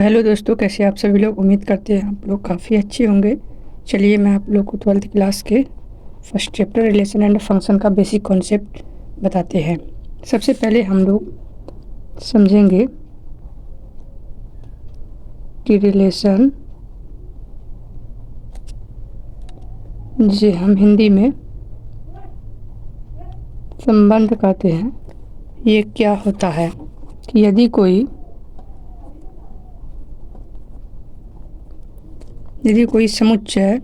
Hello दोस्तों, कैसे आप सभी लोग। उम्मीद करते हैं आप लोग काफ़ी अच्छे होंगे। चलिए मैं आप लोग को 12th क्लास के first chapter relation and function का बेसिक कॉन्सेप्ट बताते हैं। सबसे पहले हम लोग समझेंगे कि रिलेशन, जिसे हम हिंदी में संबंध कहते हैं, ये क्या होता है। कि यदि कोई समुच्चय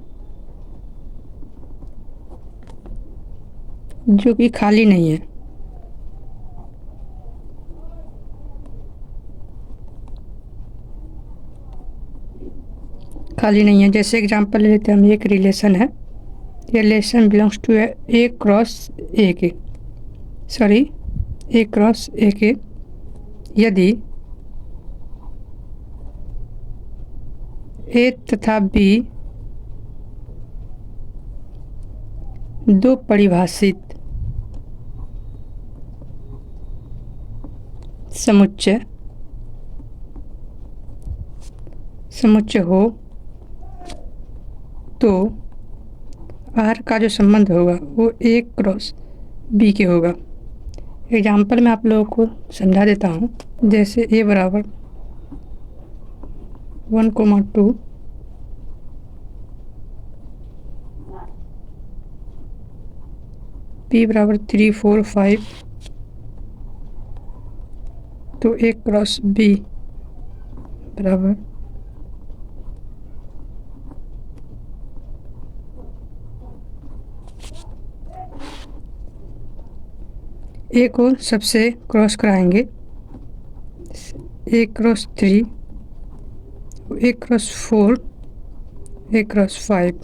जो कि खाली नहीं है, जैसे एग्जांपल ले लेते हैं हम। एक रिलेशन है, relation belongs to A cross A के ए क्रॉस ए के यदि ए तथा बी दो परिभाषित समुच्चय हो तो आर का जो संबंध होगा वो ए क्रॉस बी के होगा। एग्जाम्पल मैं आप लोगों को समझा देता हूँ। जैसे ए बराबर 1,2, बी बराबर 3, 4, 5, तो ए क्रॉस बी बराबर ए को सबसे क्रॉस कराएंगे, ए क्रॉस 3, ए क्रॉस 4, ए क्रॉस 5,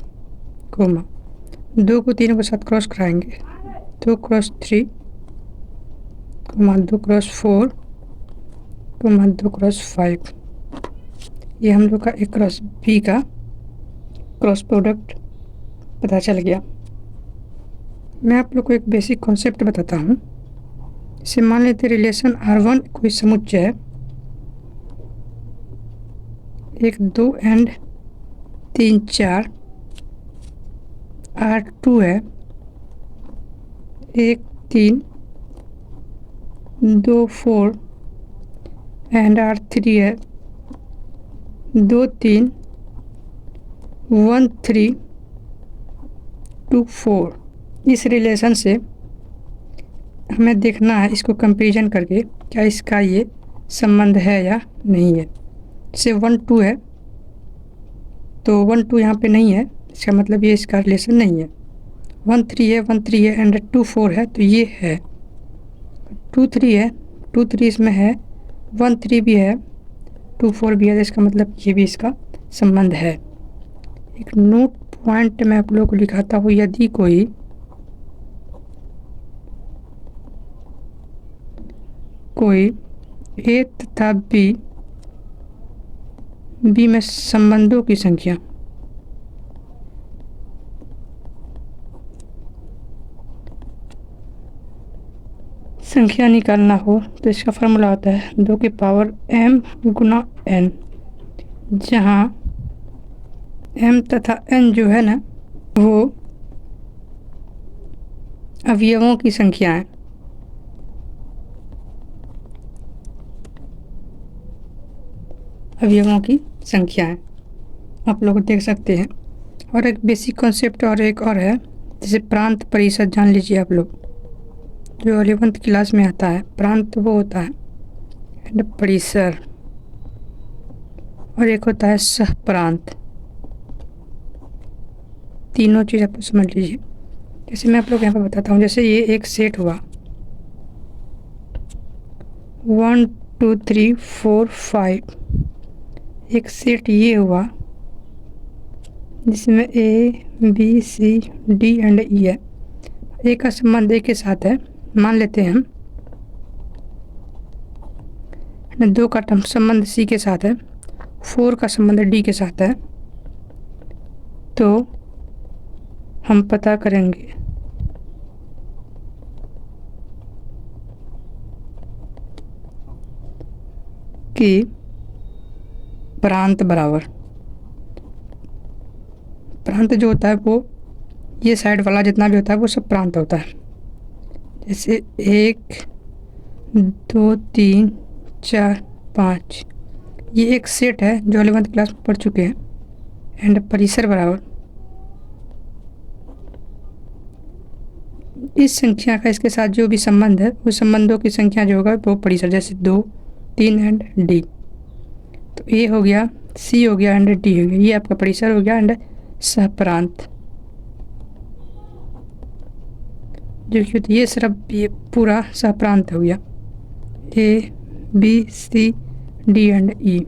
कोमा 2 को 3 के साथ क्रॉस कराएंगे, 2 क्रॉस 3, 2 क्रॉस 4, 2 क्रॉस 5। ये हम लोग का ए क्रॉस बी का क्रॉस प्रोडक्ट पता चल गया। मैं आप लोग को एक बेसिक कॉन्सेप्ट बताता हूँ। इसे मान लेते रिलेशन R1 कोई समुच्चय है, 1, 2 एंड 3, 4। R2 है 1, 3, 2, 4 एंड R3 है 2, 3, 1, 3, 2, 4। इस रिलेशन से हमें देखना है, इसको कंपैरिजन करके क्या इसका ये संबंध है या नहीं है। जैसे 1, 2 है तो 1, 2 यहाँ पे नहीं है, इसका मतलब ये इसका रिलेशन नहीं है। 1, 3 है, 1, 3 है एंड 2, 4 है तो ये है। 2, 3 है, 2, 3 इसमें है, 1, 3 भी है, 2, 4 भी है, तो इसका मतलब ये भी इसका संबंध है। एक नोट पॉइंट मैं आप लोगों को लिखाता हूँ। यदि कोई ए तथा बी में संबंधों की संख्या निकालना हो तो इसका फार्मूला होता है 2 की पावर m गुना n, जहाँ m तथा n जो है ना वो अवयवों की संख्या है। आप लोग देख सकते हैं। और एक बेसिक कॉन्सेप्ट और एक और है, जैसे प्रांत परिषद जान लीजिए आप लोग, जो 11th क्लास में आता है। प्रांत वो होता है एंड परिसर, और एक होता है सह प्रांत। तीनों चीज़ आप समझ लीजिए। जैसे मैं आप लोग यहाँ पर बताता हूँ, जैसे ये एक सेट हुआ 1, 2, 3, 4, 5। एक सेट ये हुआ जिसमें A B C D and E है। ए का संबंध ए के साथ है, मान लेते हैं हम। 2 का संबंध सी के साथ है, 4 का संबंध डी के साथ है। तो हम पता करेंगे कि प्रांत बराबर, प्रांत जो होता है वो ये साइड वाला जितना भी होता है वो सब प्रांत होता है। जैसे 1 2 3 4 5, ये एक सेट है जो 11th क्लास में पढ़ चुके हैं। एंड परिसर बराबर इस संख्या का इसके साथ जो भी संबंध है उस संबंधों की संख्या जो होगा वो परिसर, जैसे 2 3 एंड डी। तो ए हो गया, सी हो गया एंड डी हो गया, ये आपका परिसर हो गया एंड सहप्रांत। जो कि ये सिर्फ ये पूरा सहप्रांत हो गया, A B C D and E.